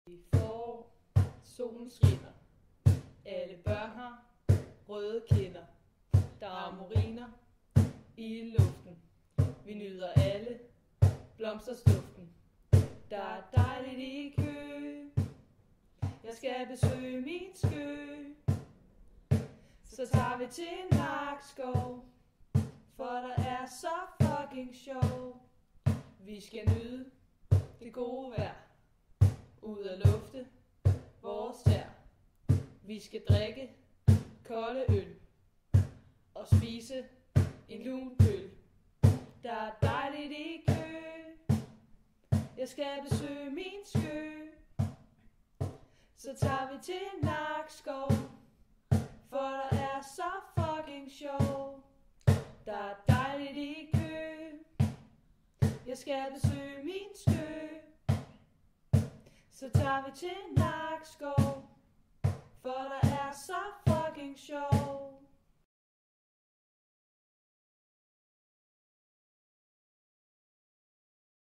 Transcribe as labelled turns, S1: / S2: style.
S1: I forår, solen skinner, alle børn har røde kinder, der er moriner i luften, vi nyder alle blomsterstuften, der er dejligt i kø, jeg skal besøge min skø, så tager vi til Nakskov, for der er så fucking sjov, vi skal nyde det gode vejr, ud at lufte vores tær. Vi skal drikke kolde øl og spise en lun pøl. Der er dejligt i kø. Jeg skal besøge min skø. Så tager vi til Nakskov, for der er så fucking sjov. Der er dejligt i kø. Jeg skal besøge min skø. Så tager vi til Nakskov, for der er så fucking sjov.